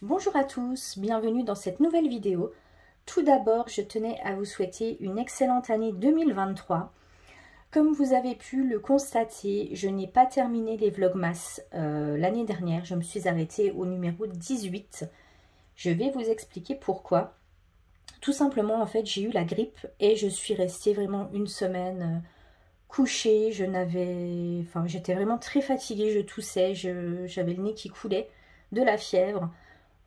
Bonjour à tous, bienvenue dans cette nouvelle vidéo. Tout d'abord, je tenais à vous souhaiter une excellente année 2023. Comme vous avez pu le constater, je n'ai pas terminé les Vlogmas l'année dernière. Je me suis arrêtée au numéro 18. Je vais vous expliquer pourquoi. Tout simplement, en fait, j'ai eu la grippe et je suis restée vraiment une semaine couchée. J'étais vraiment très fatiguée, je toussais, j'avais le nez qui coulait, de la fièvre.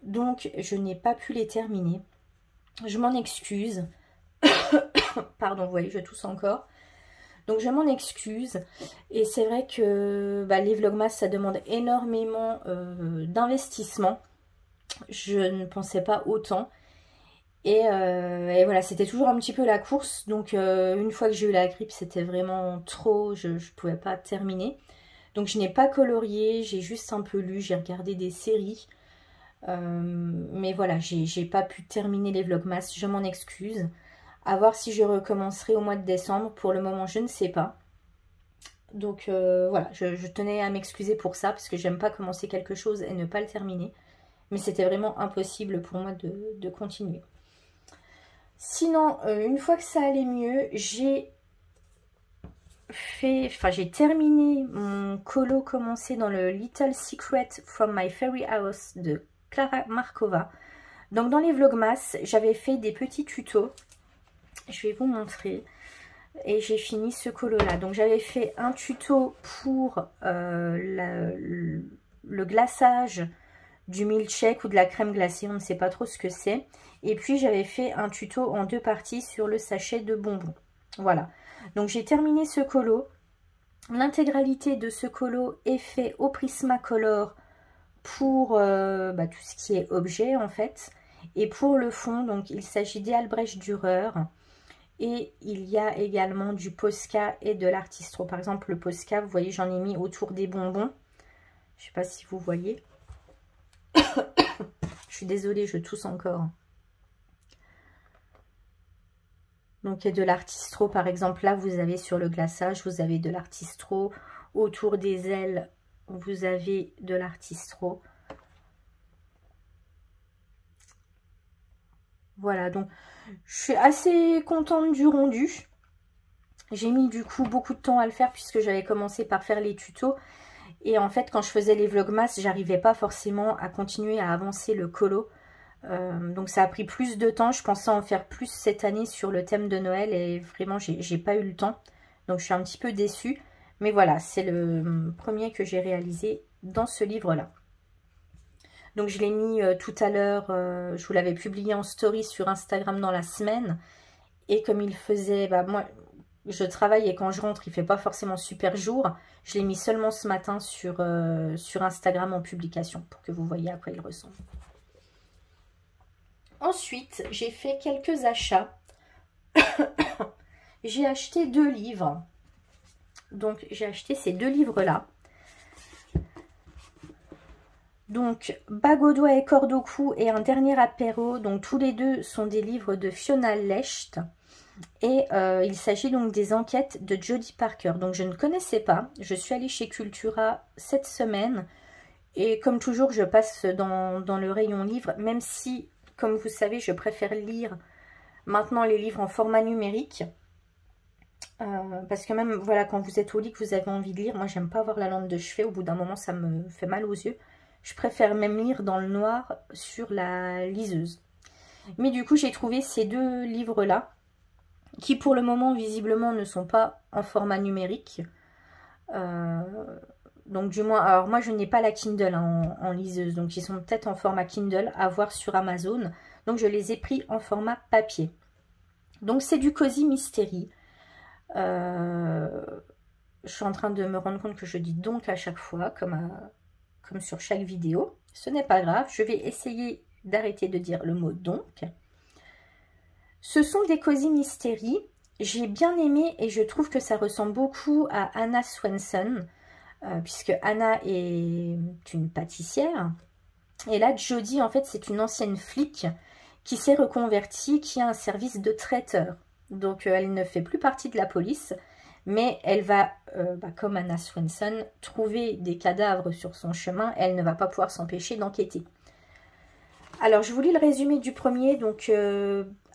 Donc, je n'ai pas pu les terminer. Je m'en excuse. Pardon, vous voyez, je tousse encore. Donc, je m'en excuse. Et c'est vrai que les Vlogmas, ça demande énormément d'investissement. Je ne pensais pas autant. Et voilà, c'était toujours un petit peu la course. Donc, une fois que j'ai eu la grippe, c'était vraiment trop. Je ne pouvais pas terminer. Donc, je n'ai pas colorié. J'ai juste un peu lu. J'ai regardé des séries. Mais voilà, j'ai pas pu terminer les Vlogmas, je m'en excuse. À voir si je recommencerai au mois de décembre. Pour le moment, je ne sais pas. Donc voilà, je tenais à m'excuser pour ça, parce que j'aime pas commencer quelque chose et ne pas le terminer. Mais c'était vraiment impossible pour moi de continuer. Sinon, une fois que ça allait mieux, j'ai terminé mon colo commencé dans le Little Secret from My Fairy House de Clara Markova. Donc dans les Vlogmas, j'avais fait des petits tutos. Je vais vous montrer. Et j'ai fini ce colo là. Donc j'avais fait un tuto pour le glaçage du milkshake ou de la crème glacée. On ne sait pas trop ce que c'est. Et puis j'avais fait un tuto en deux parties sur le sachet de bonbons. Voilà. Donc j'ai terminé ce colo. L'intégralité de ce colo est fait au Prismacolor pour tout ce qui est objet en fait. Et pour le fond, donc il s'agit d'Albrecht Dürer. Et il y a également du Posca et de l'Artistro. Par exemple, le Posca, vous voyez, j'en ai mis autour des bonbons. Je ne sais pas si vous voyez. Je suis désolée, je tousse encore. Donc, il y a de l'Artistro, par exemple. Là, vous avez sur le glaçage, vous avez de l'Artistro. Autour des ailes, vous avez de l'Artistro. Voilà, donc je suis assez contente du rendu. J'ai mis du coup beaucoup de temps à le faire puisque j'avais commencé par faire les tutos. Et en fait, quand je faisais les Vlogmas, j'arrivais pas forcément à continuer à avancer le colo. Donc ça a pris plus de temps. Je pensais en faire plus cette année sur le thème de Noël et vraiment, j'ai pas eu le temps. Donc je suis un petit peu déçue. Mais voilà, c'est le premier que j'ai réalisé dans ce livre-là. Donc je l'ai mis tout à l'heure, je vous l'avais publié en story sur Instagram dans la semaine. Et comme il faisait, moi je travaille et quand je rentre il fait pas forcément super jour. Je l'ai mis seulement ce matin sur Instagram en publication pour que vous voyez à quoi il ressemble. Ensuite j'ai fait quelques achats. J'ai acheté 2 livres. Donc j'ai acheté ces 2 livres là. Donc, Bague au doigt et corde au cou et un dernier apéro. Donc, tous les deux sont des livres de Fiona Lecht. Et il s'agit donc des enquêtes de Jodie Parker. Donc, je ne connaissais pas. Je suis allée chez Cultura cette semaine. Et comme toujours, je passe dans le rayon livre. Même si, comme vous savez, je préfère lire maintenant les livres en format numérique. Parce que même, voilà, quand vous êtes au lit, que vous avez envie de lire. Moi, j'aime pas avoir la lampe de chevet. Au bout d'un moment, ça me fait mal aux yeux. Je préfère même lire dans le noir sur la liseuse. Mais du coup, j'ai trouvé ces 2 livres-là, qui pour le moment, visiblement, ne sont pas en format numérique. Donc du moins, alors moi, je n'ai pas la Kindle en liseuse, donc ils sont peut-être en format Kindle, à voir sur Amazon. Donc je les ai pris en format papier. Donc c'est du Cozy Mystery. Je suis en train de me rendre compte que je dis donc à chaque fois, comme sur chaque vidéo. Ce n'est pas grave, je vais essayer d'arrêter de dire le mot donc. Ce sont des Cozy Mystery. J'ai bien aimé et je trouve que ça ressemble beaucoup à Anna Swenson, puisque Anna est une pâtissière. Et là, Jodie, en fait, c'est une ancienne flic qui s'est reconvertie, qui a un service de traiteur. Donc, elle ne fait plus partie de la police. Mais elle va, comme Anna Swenson, trouver des cadavres sur son chemin. Elle ne va pas pouvoir s'empêcher d'enquêter. Alors, je vous lis le résumé du premier. Donc,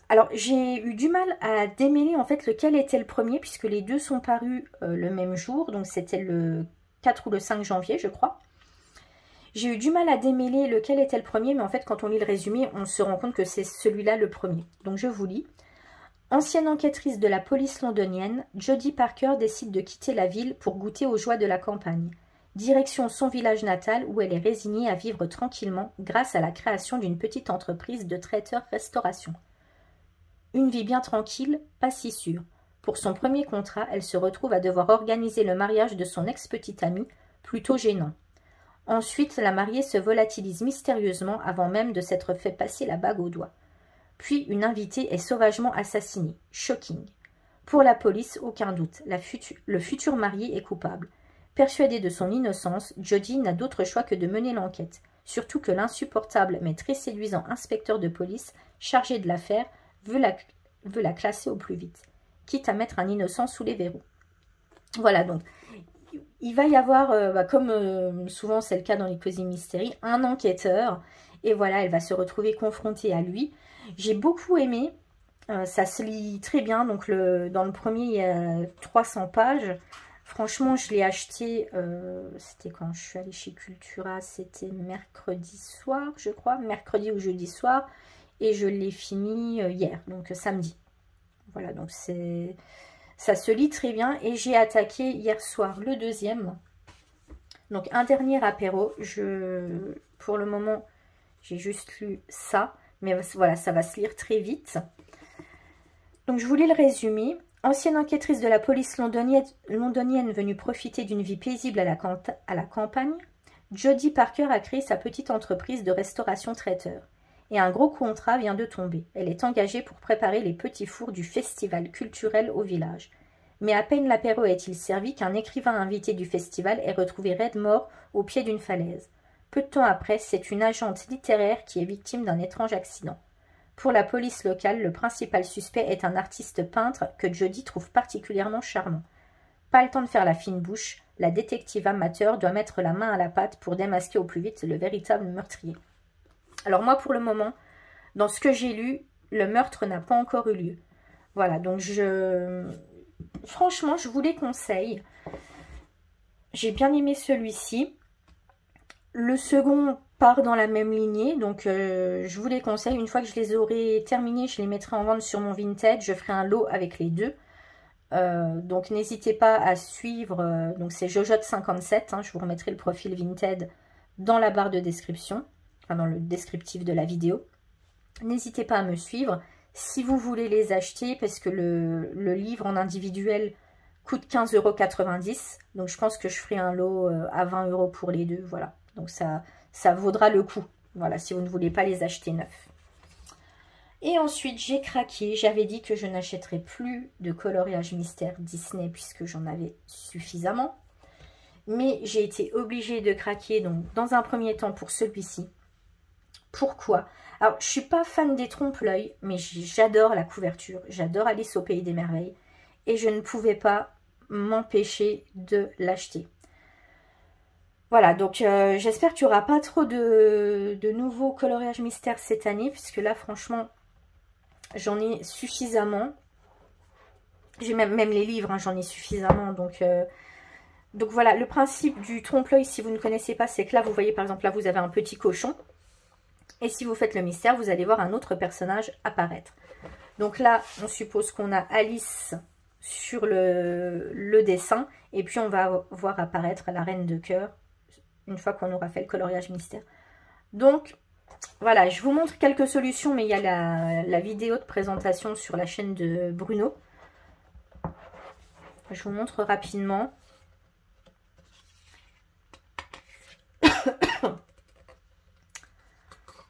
alors j'ai eu du mal à démêler en fait lequel était le premier, puisque les deux sont parus le même jour. Donc, c'était le 4 ou le 5 janvier, je crois. J'ai eu du mal à démêler lequel était le premier, mais en fait, quand on lit le résumé, on se rend compte que c'est celui-là le premier. Donc, je vous lis. Ancienne enquêtrice de la police londonienne, Jodie Parker décide de quitter la ville pour goûter aux joies de la campagne. Direction son village natal où elle est résignée à vivre tranquillement grâce à la création d'une petite entreprise de traiteur-restauration. Une vie bien tranquille, pas si sûre. Pour son premier contrat, elle se retrouve à devoir organiser le mariage de son ex-petite amie, plutôt gênant. Ensuite, la mariée se volatilise mystérieusement avant même de s'être fait passer la bague au doigt. Puis une invitée est sauvagement assassinée. Shocking. Pour la police, aucun doute, le futur marié est coupable. Persuadée de son innocence, Jodie n'a d'autre choix que de mener l'enquête, surtout que l'insupportable mais très séduisant inspecteur de police chargé de l'affaire veut la classer au plus vite, quitte à mettre un innocent sous les verrous. Voilà, donc il va y avoir, comme souvent c'est le cas dans les Cozy Mystery, un enquêteur, et voilà, elle va se retrouver confrontée à lui. J'ai beaucoup aimé, ça se lit très bien, donc dans le premier il y a 300 pages, franchement je l'ai acheté, c'était quand je suis allée chez Cultura, c'était mercredi soir je crois, mercredi ou jeudi soir, et je l'ai fini hier, donc samedi. Voilà, donc ça se lit très bien, et j'ai attaqué hier soir le deuxième. Donc un dernier apéro, pour le moment j'ai juste lu ça, mais voilà, ça va se lire très vite. Donc je vous lis le résumé. Ancienne enquêtrice de la police londonienne venue profiter d'une vie paisible à la campagne, Jodie Parker a créé sa petite entreprise de restauration traiteur. Et un gros contrat vient de tomber. Elle est engagée pour préparer les petits fours du festival culturel au village. Mais à peine l'apéro est-il servi qu'un écrivain invité du festival est retrouvé raide mort au pied d'une falaise. Peu de temps après, c'est une agente littéraire qui est victime d'un étrange accident. Pour la police locale, le principal suspect est un artiste peintre que Jodie trouve particulièrement charmant. Pas le temps de faire la fine bouche, la détective amateur doit mettre la main à la pâte pour démasquer au plus vite le véritable meurtrier. Alors moi, pour le moment, dans ce que j'ai lu, le meurtre n'a pas encore eu lieu. Voilà, donc franchement, je vous les conseille. J'ai bien aimé celui-ci. Le second part dans la même lignée, donc je vous les conseille. Une fois que je les aurai terminés, je les mettrai en vente sur mon Vinted. Je ferai un lot avec les deux. Donc n'hésitez pas à suivre. Donc c'est Jojotte57. Hein, je vous remettrai le profil Vinted dans la barre de description. Enfin, dans le descriptif de la vidéo. N'hésitez pas à me suivre si vous voulez les acheter, parce que le livre en individuel coûte 15,90 €. Donc je pense que je ferai un lot à 20 € pour les deux. Voilà. Donc ça vaudra le coup. Voilà, si vous ne voulez pas les acheter neufs. Et ensuite, j'ai craqué. J'avais dit que je n'achèterais plus de coloriage mystère Disney puisque j'en avais suffisamment. Mais j'ai été obligée de craquer, donc dans un premier temps pour celui-ci. Pourquoi? Alors, je suis pas fan des trompe-l'œil, mais j'adore la couverture. J'adore Alice au Pays des Merveilles. Et je ne pouvais pas m'empêcher de l'acheter. Voilà, donc j'espère qu'il n'y aura pas trop de nouveaux coloriages mystères cette année, puisque là, franchement, j'en ai suffisamment. J'ai même les livres, hein, j'en ai suffisamment. Donc voilà, le principe du trompe-l'œil, si vous ne connaissez pas, c'est que là, vous voyez, par exemple, là, vous avez un petit cochon. Et si vous faites le mystère, vous allez voir un autre personnage apparaître. Donc là, on suppose qu'on a Alice sur le dessin. Et puis, on va voir apparaître la reine de cœur une fois qu'on aura fait le coloriage mystère. Donc, voilà, je vous montre quelques solutions. Mais il y a la vidéo de présentation sur la chaîne de Bruno. Je vous montre rapidement.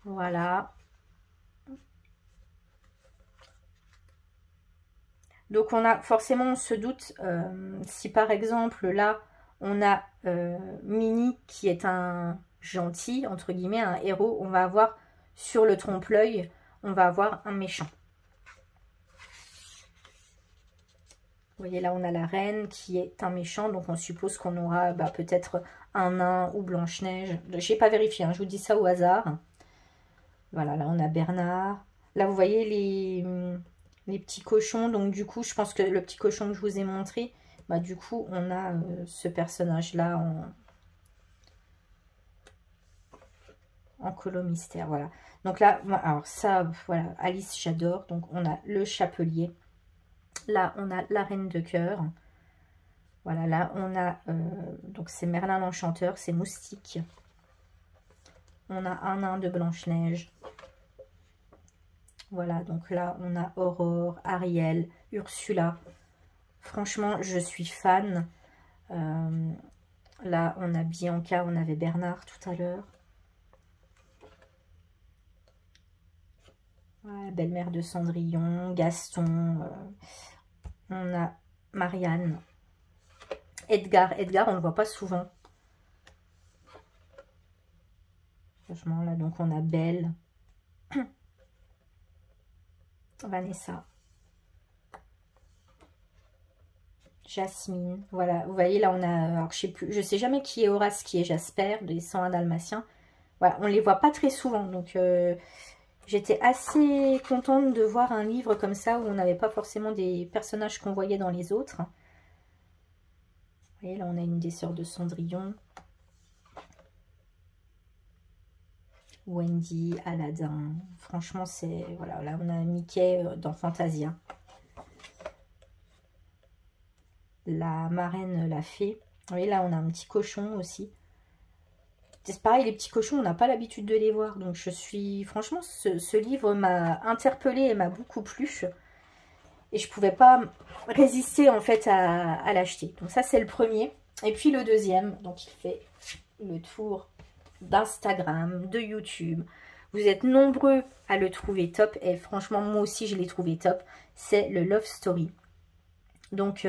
Voilà. Donc on a forcément, on se doute, si par exemple là on a Minnie qui est un gentil, entre guillemets, un héros, on va avoir sur le trompe-l'œil, on va avoir un méchant. Vous voyez là on a la reine qui est un méchant, donc on suppose qu'on aura peut-être un nain ou Blanche-Neige. Je n'ai pas vérifié, hein, je vous dis ça au hasard. Voilà, là on a Bernard. Là vous voyez les petits cochons. Donc du coup, je pense que le petit cochon que je vous ai montré, bah du coup on a ce personnage-là en colo mystère. Voilà. Donc là, alors ça, voilà, Alice j'adore. Donc on a le chapelier. Là on a la reine de cœur. Voilà, là on a, donc c'est Merlin l'Enchanteur, c'est Moustique. On a un nain de Blanche-Neige. Voilà, donc là on a Aurore, Ariel, Ursula. Franchement, je suis fan. Là on a Bianca, on avait Bernard tout à l'heure. Ouais, belle-mère de Cendrillon, Gaston. On a Marianne. Edgar, on ne le voit pas souvent. Franchement, là, donc on a Belle. Vanessa. Jasmine. Voilà, vous voyez, là, on a... Alors, je sais jamais qui est Horace, qui est Jasper, des 101 Dalmatiens. Voilà, on les voit pas très souvent, donc... J'étais assez contente de voir un livre comme ça, où on n'avait pas forcément des personnages qu'on voyait dans les autres. Vous voyez, là, on a une des sœurs de Cendrillon. Wendy, Aladdin. Franchement, c'est... Voilà, là, on a Mickey dans Fantasia. La marraine, la fée. Vous voyez, là, on a un petit cochon aussi. C'est pareil, les petits cochons, on n'a pas l'habitude de les voir. Donc, je suis... Franchement, ce livre m'a interpellée et m'a beaucoup plu. Et je ne pouvais pas résister, en fait, à l'acheter. Donc, ça, c'est le premier. Et puis, le deuxième, donc, il fait le tour d'Instagram, de YouTube. Vous êtes nombreux à le trouver top. Et franchement, moi aussi, je l'ai trouvé top. C'est le Love Story. Donc,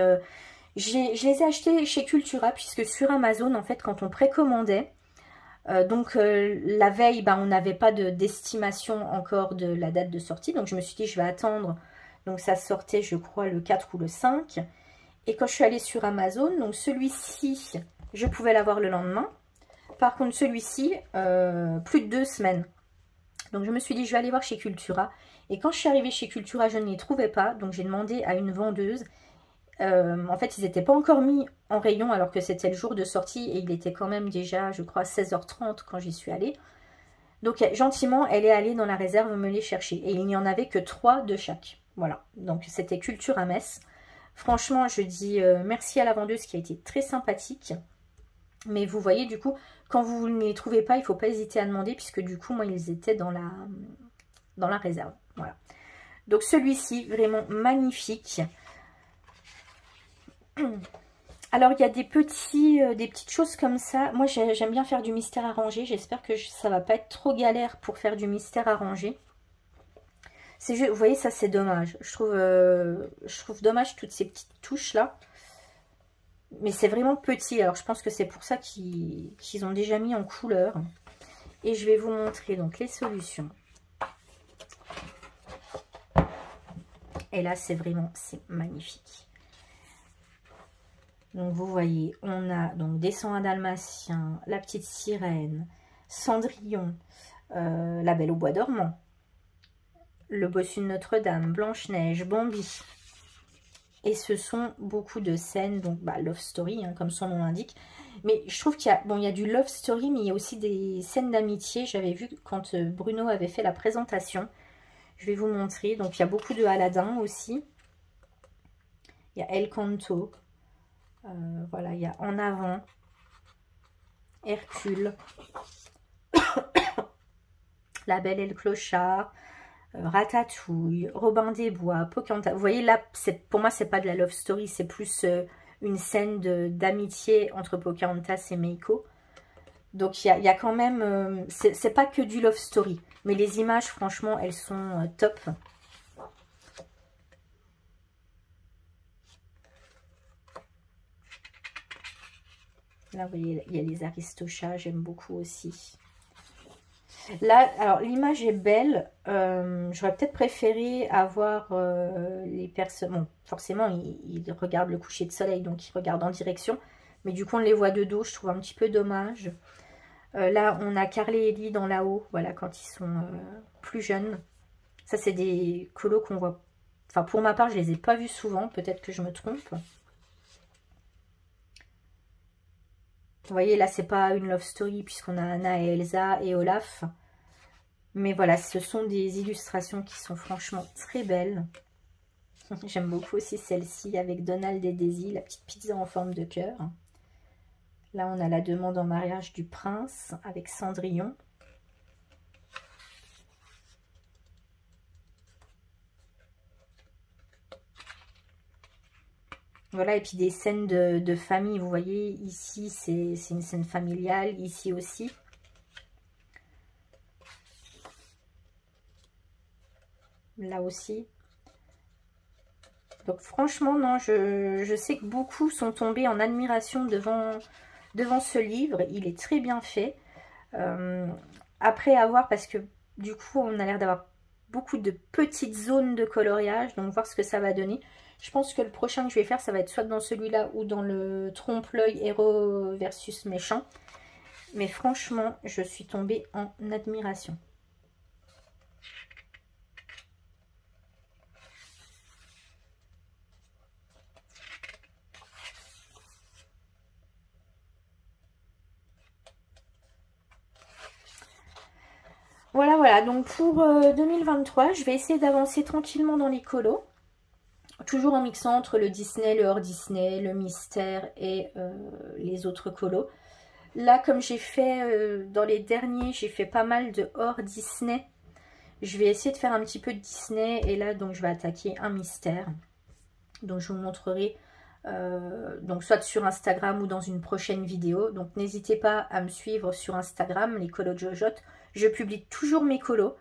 je les ai achetés chez Cultura, puisque sur Amazon, en fait, quand on précommandait, la veille, on n'avait pas d'estimation encore de la date de sortie. Donc, je me suis dit, je vais attendre. Donc, ça sortait, je crois, le 4 ou le 5. Et quand je suis allée sur Amazon, donc celui-ci, je pouvais l'avoir le lendemain. Par contre, celui-ci, plus de 2 semaines. Donc, je me suis dit, je vais aller voir chez Cultura. Et quand je suis arrivée chez Cultura, je ne les trouvais pas. Donc, j'ai demandé à une vendeuse. En fait, ils n'étaient pas encore mis en rayon alors que c'était le jour de sortie. Et il était quand même déjà, je crois, 16h30 quand j'y suis allée. Donc, gentiment, elle est allée dans la réserve me les chercher. Et il n'y en avait que 3 de chaque. Voilà. Donc, c'était Cultura Metz. Franchement, je dis merci à la vendeuse qui a été très sympathique. Mais vous voyez, du coup, quand vous ne les trouvez pas, il ne faut pas hésiter à demander, puisque du coup, moi, ils étaient dans la réserve. Voilà. Donc, celui-ci, vraiment magnifique. Alors, il y a des petites choses comme ça. Moi, j'aime bien faire du mystère arrangé. J'espère que ça ne va pas être trop galère pour faire du mystère arrangé. Vous voyez, ça, c'est dommage. Je trouve dommage toutes ces petites touches-là. Mais c'est vraiment petit. Alors, je pense que c'est pour ça qu'ils ont déjà mis en couleur. Et je vais vous montrer donc les solutions. Et là, c'est magnifique. Donc, vous voyez, on a donc des 101 Dalmatiens, la petite sirène, Cendrillon, la Belle au bois dormant, le bossu de Notre-Dame, Blanche-Neige, Bambi. Et ce sont beaucoup de scènes, donc love story, hein, comme son nom l'indique. Mais je trouve qu'il y a du love story, mais il y a aussi des scènes d'amitié. J'avais vu quand Bruno avait fait la présentation. Je vais vous montrer. Donc, il y a beaucoup de Aladdin aussi. Il y a El Canto. Voilà, il y a En Avant. Hercule. La Belle et le Clochard. Ratatouille, Robin des Bois, Pocahontas. Vous voyez, là, pour moi, c'est pas de la love story. C'est plus une scène d'amitié entre Pocahontas et Meiko. Donc, il y a quand même... c'est pas que du love story. Mais les images, franchement, elles sont top. Là, vous voyez, il y a les Aristochats, j'aime beaucoup aussi. Là, alors, l'image est belle. J'aurais peut-être préféré avoir les personnes... Bon, forcément, ils regardent le coucher de soleil, donc ils regardent en direction. Mais du coup, on les voit de dos, je trouve un petit peu dommage. Là, on a Carly et Ellie dans là-haut, voilà, quand ils sont plus jeunes. Ça, c'est des colos qu'on voit. Enfin, pour ma part, je les ai pas vus souvent. Peut-être que je me trompe. Vous voyez, là, c'est pas une love story puisqu'on a Anna et Elsa et Olaf. Mais voilà, ce sont des illustrations qui sont franchement très belles. J'aime beaucoup aussi celle-ci avec Donald et Daisy, la petite pizza en forme de cœur. Là, on a la demande en mariage du prince avec Cendrillon. Voilà, et puis des scènes de famille, vous voyez, ici c'est une scène familiale, ici aussi. Là aussi. Donc franchement, non, je sais que beaucoup sont tombés en admiration devant ce livre. Il est très bien fait. Après avoir, parce que du coup, on a l'air d'avoir beaucoup de petites zones de coloriage. Donc voir ce que ça va donner. Je pense que le prochain que je vais faire, ça va être soit dans celui-là ou dans le trompe-l'œil héros versus méchant. Mais franchement, je suis tombée en admiration. Voilà, voilà. Donc pour 2023, je vais essayer d'avancer tranquillement dans les colos. Toujours en mixant entre le Disney, le hors Disney, le mystère et les autres colos. Là, comme j'ai fait dans les derniers, j'ai fait pas mal de hors Disney. Je vais essayer de faire un petit peu de Disney. Et là, donc, je vais attaquer un mystère. Donc, je vous montrerai donc soit sur Instagram ou dans une prochaine vidéo. Donc, n'hésitez pas à me suivre sur Instagram, les colos de Jojotte. Je publie toujours mes colos.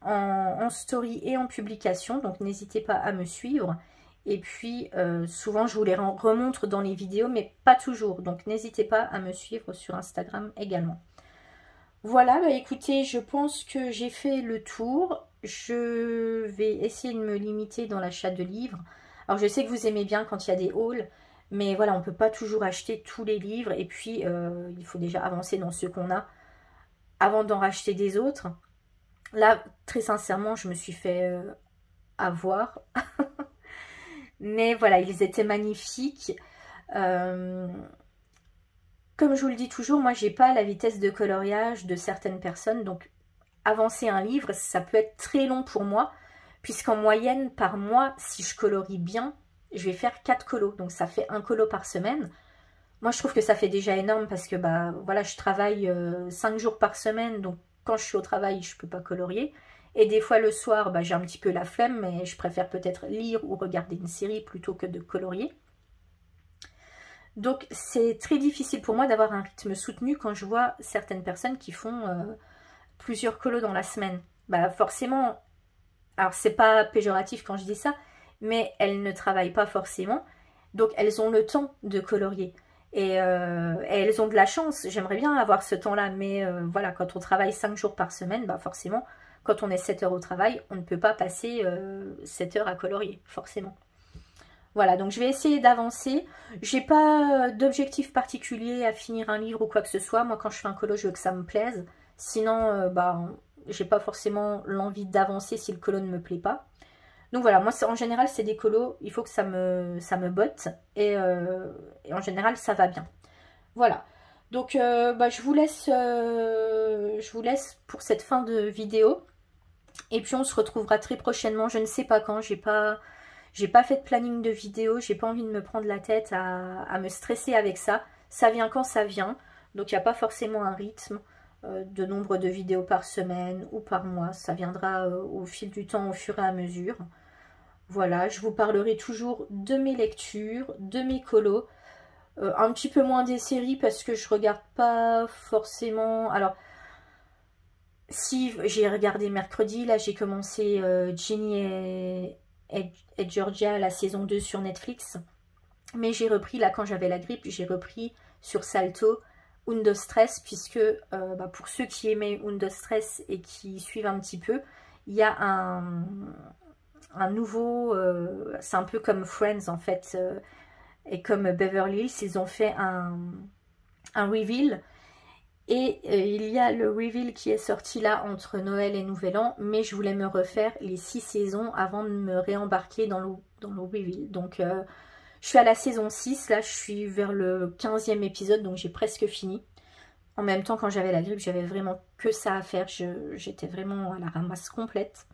En story et en publication, donc n'hésitez pas à me suivre. Et puis souvent je vous les remontre dans les vidéos, mais pas toujours, donc n'hésitez pas à me suivre sur Instagram également. Voilà, bah écoutez, je pense que j'ai fait le tour. Je vais essayer de me limiter dans l'achat de livres. Alors je sais que vous aimez bien quand il y a des hauls, mais voilà, on ne peut pas toujours acheter tous les livres, et puis il faut déjà avancer dans ceux qu'on a avant d'en racheter des autres. Là, très sincèrement, je me suis fait avoir. Mais voilà, ils étaient magnifiques. Comme je vous le dis toujours, moi, j'ai pas la vitesse de coloriage de certaines personnes. Donc, avancer un livre, ça peut être très long pour moi. Puisqu'en moyenne, par mois, si je colorie bien, je vais faire 4 colos. Donc, ça fait un colo par semaine. Moi, je trouve que ça fait déjà énorme parce que, bah, voilà, je travaille 5 jours par semaine. Donc, quand je suis au travail, je ne peux pas colorier. Et des fois, le soir, bah, j'ai un petit peu la flemme, mais je préfère peut-être lire ou regarder une série plutôt que de colorier. Donc, c'est très difficile pour moi d'avoir un rythme soutenu quand je vois certaines personnes qui font plusieurs colos dans la semaine. Bah, forcément, alors c'est pas péjoratif quand je dis ça, mais elles ne travaillent pas forcément. Donc, elles ont le temps de colorier. Et elles ont de la chance, j'aimerais bien avoir ce temps-là, mais voilà, quand on travaille 5 jours par semaine, bah forcément, quand on est 7 heures au travail, on ne peut pas passer 7 heures à colorier, forcément. Voilà, donc je vais essayer d'avancer. J'ai pas d'objectif particulier à finir un livre ou quoi que ce soit. Moi, quand je fais un colo, je veux que ça me plaise. Sinon, bah, j'ai pas forcément l'envie d'avancer si le colo ne me plaît pas. Donc voilà, moi en général c'est des colos, il faut que ça me botte et en général ça va bien. Voilà, donc bah, je vous laisse pour cette fin de vidéo et puis on se retrouvera très prochainement, je ne sais pas quand, j'ai pas fait de planning de vidéo, j'ai pas envie de me prendre la tête à me stresser avec ça. Ça vient quand ça vient, donc il n'y a pas forcément un rythme de nombre de vidéos par semaine ou par mois, ça viendra au fil du temps, au fur et à mesure. Voilà, je vous parlerai toujours de mes lectures, de mes colos, un petit peu moins des séries parce que je regarde pas forcément... Alors, si j'ai regardé mercredi, là j'ai commencé Ginny et Georgia, la saison 2 sur Netflix. Mais j'ai repris, là quand j'avais la grippe, j'ai repris sur Salto Undo Stress, puisque bah, pour ceux qui aimaient Undo Stress et qui suivent un petit peu, il y a un nouveau, c'est un peu comme Friends en fait, et comme Beverly Hills, ils ont fait un reveal. Et il y a le reveal qui est sorti là entre Noël et Nouvel An, mais je voulais me refaire les 6 saisons avant de me réembarquer dans le reveal. Donc je suis à la saison 6, là je suis vers le 15e épisode, donc j'ai presque fini. En même temps, quand j'avais la grippe, j'avais vraiment que ça à faire. J'étais vraiment à la ramasse complète.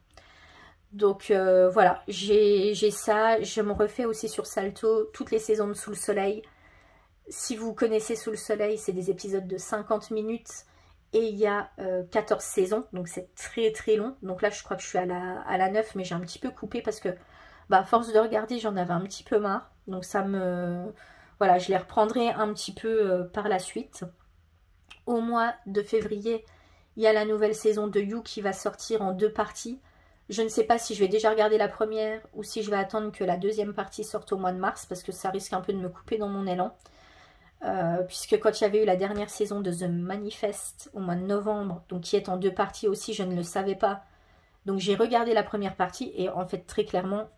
Donc voilà, j'ai ça. Je me refais aussi sur Salto toutes les saisons de Sous le Soleil. Si vous connaissez Sous le Soleil, c'est des épisodes de 50 minutes. Et il y a 14 saisons, donc c'est très très long. Donc là, je crois que je suis à la 9, mais j'ai un petit peu coupé parce que, bah, à force de regarder, j'en avais un petit peu marre. Donc ça me... Voilà, je les reprendrai un petit peu par la suite. Au mois de février, il y a la nouvelle saison de You qui va sortir en 2 parties. Je ne sais pas si je vais déjà regarder la première ou si je vais attendre que la deuxième partie sorte au mois de mars parce que ça risque un peu de me couper dans mon élan. Puisque quand il y avait eu la dernière saison de The Manifest au mois de novembre, donc qui est en 2 parties aussi, je ne le savais pas. Donc j'ai regardé la première partie et en fait très clairement,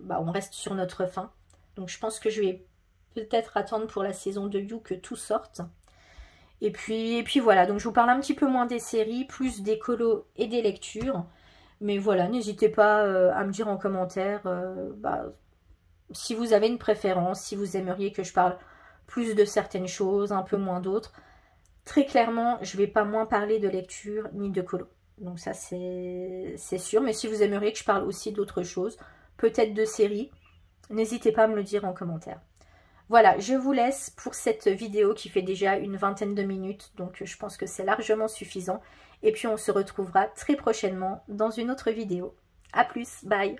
bah, on reste sur notre fin. Donc je pense que je vais peut-être attendre pour la saison de You que tout sorte. Et puis voilà, donc je vous parle un petit peu moins des séries, plus des colos et des lectures. Mais voilà, n'hésitez pas à me dire en commentaire bah, si vous avez une préférence, si vous aimeriez que je parle plus de certaines choses, un peu moins d'autres. Très clairement, je ne vais pas moins parler de lecture ni de colo. Donc ça, c'est sûr. Mais si vous aimeriez que je parle aussi d'autres choses, peut-être de séries, n'hésitez pas à me le dire en commentaire. Voilà, je vous laisse pour cette vidéo qui fait déjà une vingtaine de minutes. Donc je pense que c'est largement suffisant. Et puis on se retrouvera très prochainement dans une autre vidéo. A plus, bye!